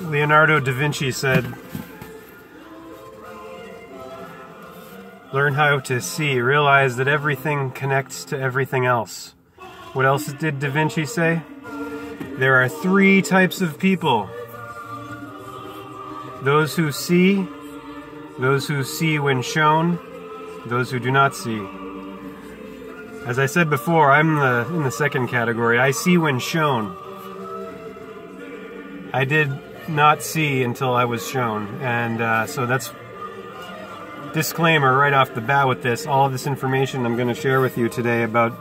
Leonardo da Vinci said, learn how to see, realize that everything connects to everything else. What else did Da Vinci say? There are three types of people. Those who see when shown, those who do not see. As I said before, I'm in the second category. I see when shown. I did not see until I was shown, and so that's disclaimer right off the bat with this. All of this information I'm going to share with you today about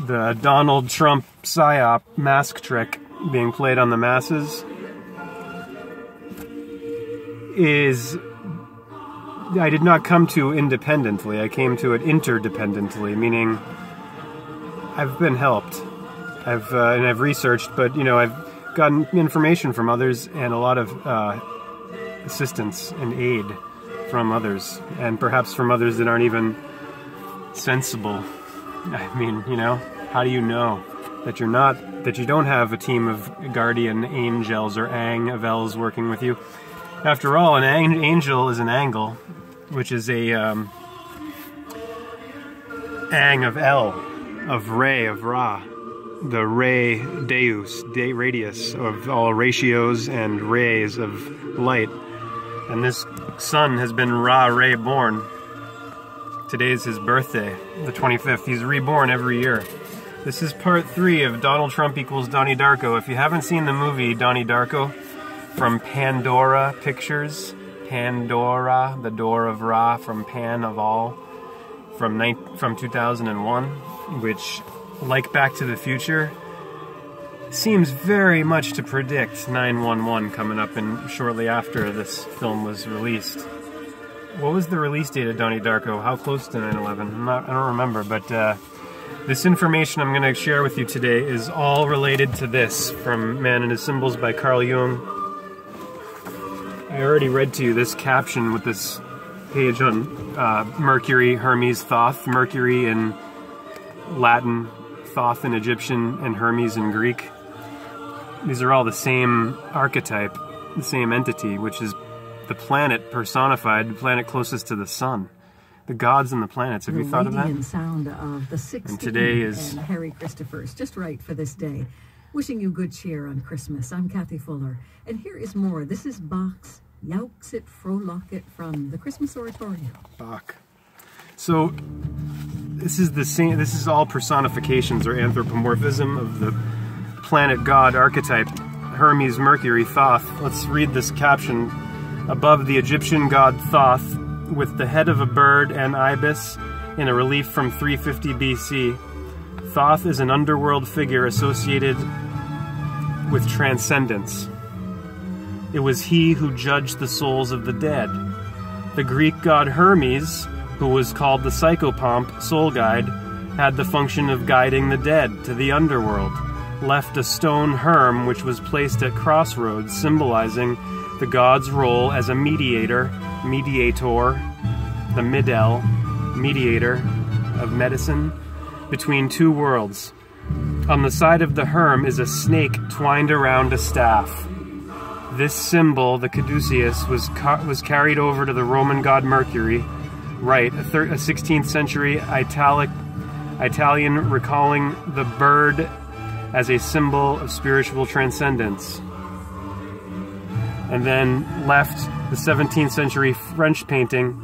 the Donald Trump psyop mask trick being played on the masses is, I did not come to independently. I came to it interdependently, meaning I've been helped. I've researched, but you know, I've gotten information from others and a lot of assistance and aid from others, and perhaps from others that aren't even sensible. I mean, you know, how do you know that you don't have a team of guardian angels or angels working with you? After all, an angel is an angle, which is a ang of El, of Re, of Ra, the Re Deus, radius of all ratios and rays of light. And this son has been Ra-Re born. Today's his birthday, the 25th. He's reborn every year. This is part 3 of Donald Trump equals Donnie Darko. If you haven't seen the movie Donnie Darko from Pandora Pictures, Pandora, the door of Ra, from Pan of all, from 2001, which, like Back to the Future, seems very much to predict 9/11 coming up and shortly after this film was released. What was the release date of Donnie Darko? How close to 9/11? I don't remember, but this information I'm going to share with you today is all related to this from Man and His Symbols by Carl Jung. I already read to you this caption with this page on Mercury, Hermes, Thoth. Mercury in Latin, Thoth in Egyptian, and Hermes in Greek. These are all the same archetype, the same entity, which is the planet personified, the planet closest to the sun. The gods and the planets. Have you thought of that? The sound of the 6th and today is and Harry Christopher's just right for this day. Wishing you good cheer on Christmas. I'm Kathy Fuller, and here is more. This is Bach's Jauchzit Frohlocket from the Christmas Oratorio. Bach. So this is the same. This is all personifications or anthropomorphism of the planet god archetype, Hermes, Mercury, Thoth. Let's read this caption. Above the Egyptian god Thoth, with the head of a bird and ibis in a relief from 350 BC. Thoth is an underworld figure associated with transcendence. It was he who judged the souls of the dead. The Greek god Hermes, who was called the psychopomp, soul guide, had the function of guiding the dead to the underworld, left a stone herm which was placed at crossroads, symbolizing the god's role as a mediator, the middle, mediator of medicine, between two worlds. On the side of the herm is a snake twined around a staff. This symbol, the caduceus, was carried over to the Roman god Mercury, right, a 16th century Italian recalling the bird as a symbol of spiritual transcendence. And then left the 17th century French painting.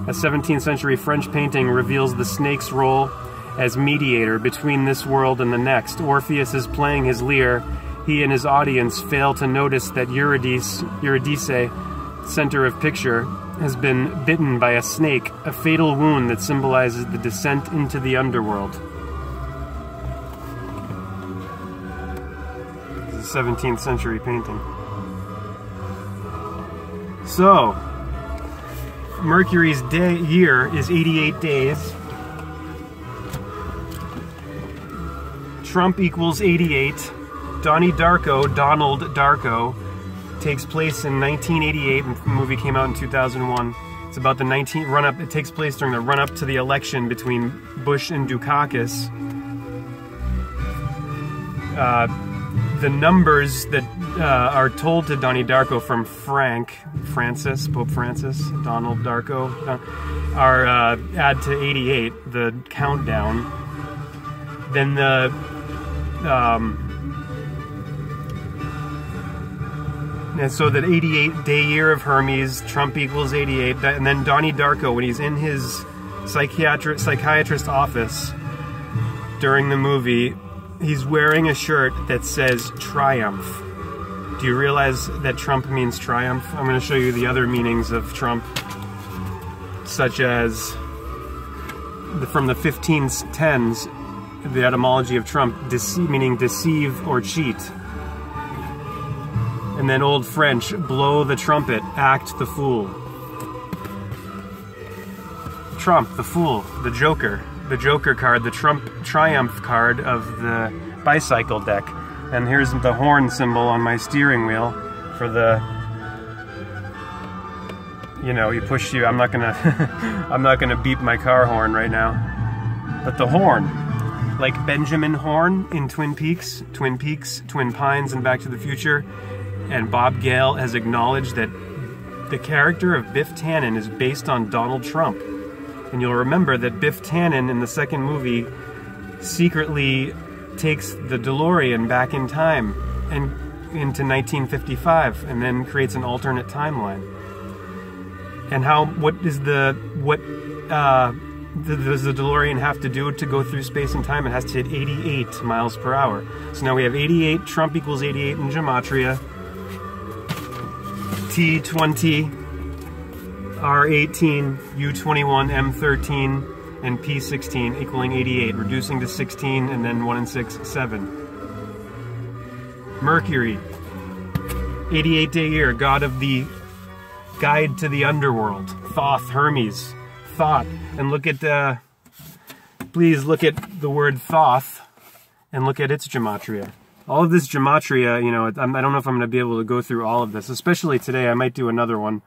A 17th century French painting reveals the snake's role as mediator between this world and the next. Orpheus is playing his lyre. He and his audience fail to notice that Eurydice, center of picture, has been bitten by a snake, a fatal wound that symbolizes the descent into the underworld. This is a 17th century painting. So, Mercury's year is 88 days. Trump equals 88. Donnie Darko, Donald Darko, takes place in 1988, and the movie came out in 2001. It's about the run-up. It takes place during the run-up to the election between Bush and Dukakis. the numbers that are told to Donnie Darko from Pope Francis, Donald Darko, are add to 88, the countdown. Then the and so that 88 day year of Hermes, Trump equals 88, and then Donnie Darko, when he's in his psychiatrist office during the movie, he's wearing a shirt that says Triumph. Do you realize that Trump means triumph? I'm going to show you the other meanings of Trump, such as from the 1510s, the etymology of Trump, meaning deceive or cheat. And then Old French, blow the trumpet, act the fool. Trump, the fool, the Joker card, the triumph card of the bicycle deck. And here's the horn symbol on my steering wheel for the, you know, I'm not gonna beep my car horn right now. But the horn, like Benjamin Horn in Twin Peaks, Twin Pines, and Back to the Future. And Bob Gale has acknowledged that the character of Biff Tannen is based on Donald Trump. And you'll remember that Biff Tannen in the second movie secretly takes the DeLorean back in time and into 1955, and then creates an alternate timeline. And does the DeLorean have to do to go through space and time? It has to hit 88 miles per hour. So now we have 88, Trump equals 88 in gematria. T20, R18, U21, M13, and P16 equaling 88, reducing to 16, and then 1 and 6, 7. Mercury, 88-day year, god of the guide to the underworld. Thoth, Hermes, thought. And look at, please look at the word Thoth, and look at its gematria. All of this gematria, you know, I don't know if I'm going to be able to go through all of this, especially today. I might do another one.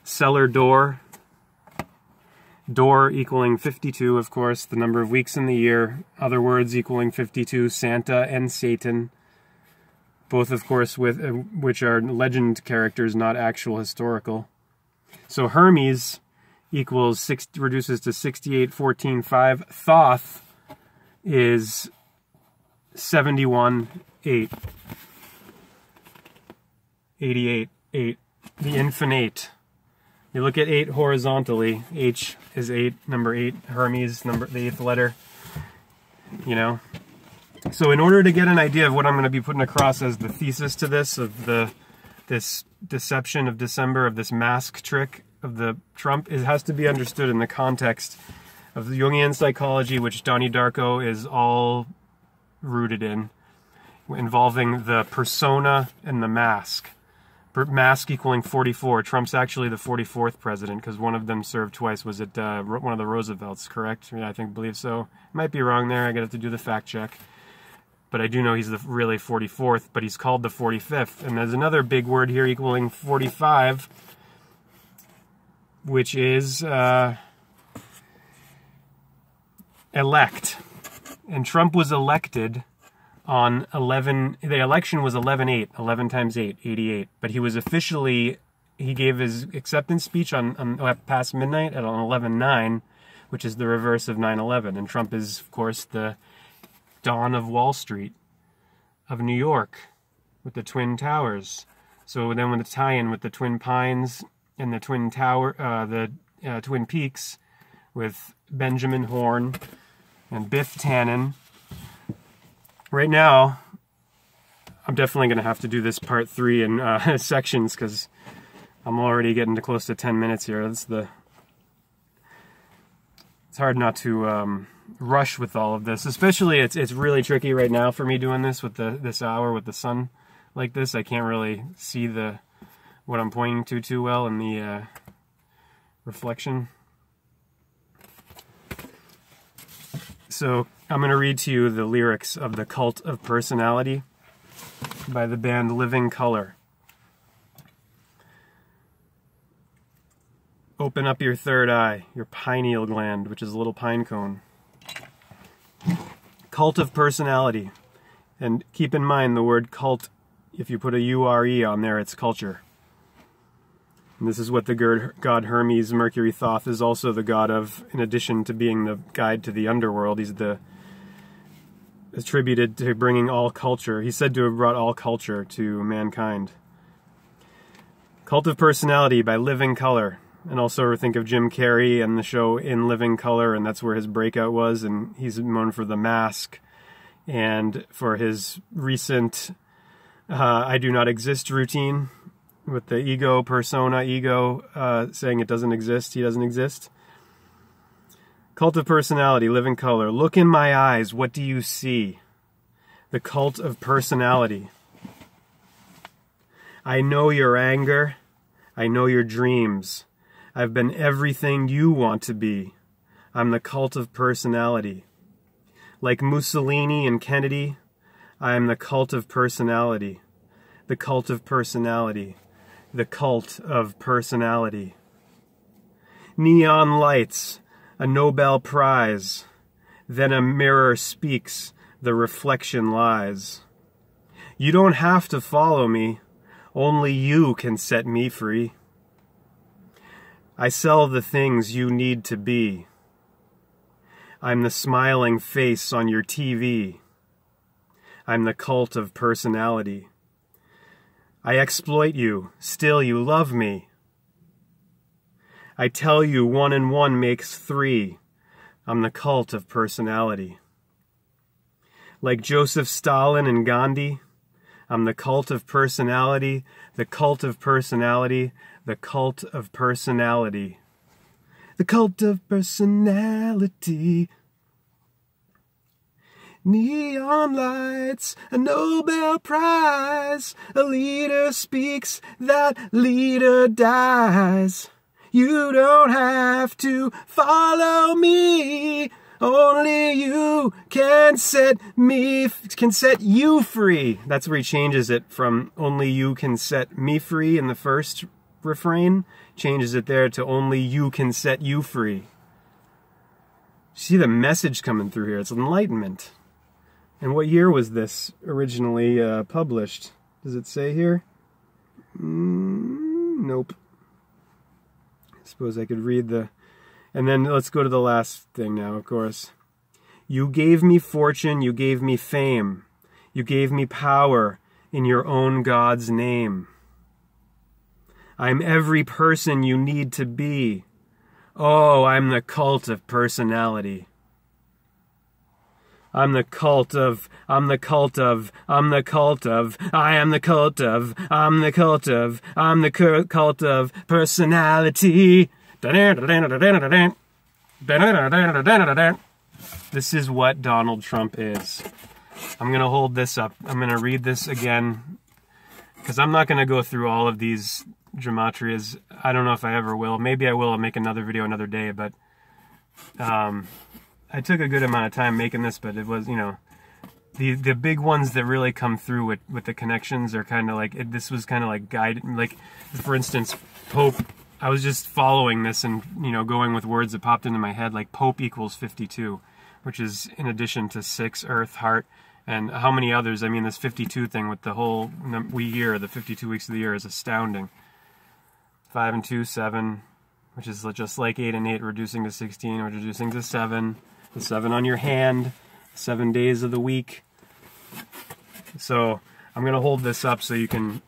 Cellar door. Door equaling 52, of course, the number of weeks in the year. Other words equaling 52, Santa and Satan. Both, of course, which are legend characters, not actual historical. So Hermes equals reduces to 68, 14, 5. Thoth is 71, 8. 88, 8. The infinite. You look at 8 horizontally. H is 8, number 8. Hermes, the 8th letter. You know? So in order to get an idea of what I'm going to be putting across as the thesis to this, of this deception of December, of this mask trick of the Trump, it has to be understood in the context of the Jungian psychology, which Donnie Darko is all rooted in, involving the persona and the mask. Mask equaling 44. Trump's actually the 44th president, because one of them served twice. Was it one of the Roosevelts, correct? Yeah, I believe so. Might be wrong there. I gotta have to do the fact check. But I do know he's the really 44th, but he's called the 45th. And there's another big word here equaling 45, which is elect. And Trump was elected on 11, the election was 11-8, 11 times 8, 88. But he was officially, he gave his acceptance speech on past midnight at 11-9, which is the reverse of 9/11. And Trump is, of course, the dawn of Wall Street, of New York, with the Twin Towers. So then with the tie-in with the Twin Pines and the Twin Twin Peaks, with Benjamin Horn and Biff Tannen. Right now, I'm definitely going to have to do this part 3 in sections, because I'm already getting to close to 10 minutes here. It's hard not to rush with all of this. Especially, it's really tricky right now for me doing this with this hour with the sun like this. I can't really see what I'm pointing to too well in the reflection. So I'm going to read to you the lyrics of The Cult of Personality by the band Living Colour. Open up your third eye, your pineal gland, which is a little pine cone. Cult of Personality. And keep in mind the word cult, if you put a U-R-E on there, it's culture. And this is what the god Hermes, Mercury, Thoth is also the god of, in addition to being the guide to the underworld. He's attributed to bringing all culture. He's said to have brought all culture to mankind. Cult of Personality by Living Colour. And also think of Jim Carrey and the show In Living Colour, and that's where his breakout was, and he's known for The Mask and for his recent I Do Not Exist routine with the ego, saying it doesn't exist, he doesn't exist. Cult of Personality, Living Colour. Look in my eyes, what do you see? The Cult of Personality. I know your anger, I know your dreams. I've been everything you want to be. I'm the Cult of Personality. Like Mussolini and Kennedy, I am the Cult of Personality. The Cult of Personality. The Cult of Personality. Neon lights, a Nobel Prize. Then a mirror speaks, the reflection lies. You don't have to follow me, only you can set me free. I sell the things you need to be. I'm the smiling face on your TV. I'm the Cult of Personality. I exploit you, still you love me. I tell you 1 and 1 makes 3. I'm the Cult of Personality. Like Joseph Stalin and Gandhi, I'm the Cult of Personality, the Cult of Personality, the Cult of Personality. The Cult of Personality. Neon lights, a Nobel Prize. A leader speaks, that leader dies. You don't have to follow me. Only you can set you free. That's where he changes it from only you can set me free in the first refrain. Changes it there to only you can set you free. See the message coming through here. It's enlightenment. And what year was this originally published? Does it say here? Nope. I suppose I could read the... And then let's go to the last thing now, of course. You gave me fortune, you gave me fame. You gave me power in your own God's name. I'm every person you need to be. Oh, I'm the Cult of Personality. I'm the cult of, I'm the cult of, I'm the cult of, I am the cult of, I'm the cult of, I'm the cult of personality. This is what Donald Trump is. I'm going to hold this up. I'm going to read this again, because I'm not going to go through all of these gematrias. I don't know if I ever will. Maybe I will. I'll make another video another day, but I took a good amount of time making this, but it was, you know, the big ones that really come through with the connections are kind of like, this was kind of like guided, like, for instance, Pope, I was just following this and, you know, going with words that popped into my head, like Pope equals 52, which is in addition to 6, Earth, Heart, and how many others. I mean, this 52 thing with the whole year, the 52 weeks of the year is astounding. 5 and 2, 7, which is just like 8 and 8, reducing to 16, or reducing to 7. The 7 on your hand, 7 days of the week. So I'm going to hold this up so you can,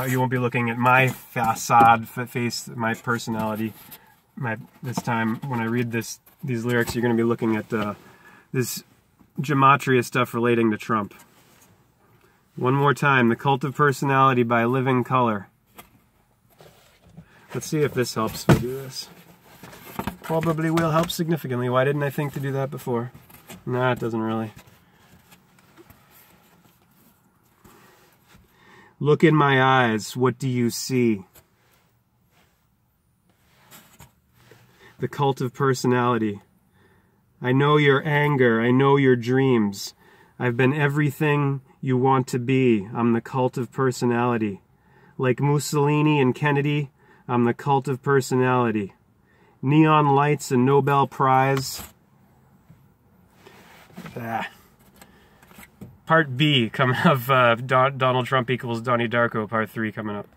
you won't be looking at my facade face, my personality. This time when I read these lyrics, you're going to be looking at this gematria stuff relating to Trump. One more time, The Cult of Personality by Living Colour. Let's see if this helps me do this. Probably will help significantly. Why didn't I think to do that before? Nah, it doesn't really. Look in my eyes, what do you see? The Cult of Personality. I know your anger, I know your dreams. I've been everything you want to be. I'm the Cult of Personality. Like Mussolini and Kennedy, I'm the Cult of Personality. Neon lights, a Nobel Prize. part B coming of Donald Trump equals Donnie Darko, part 3 coming up.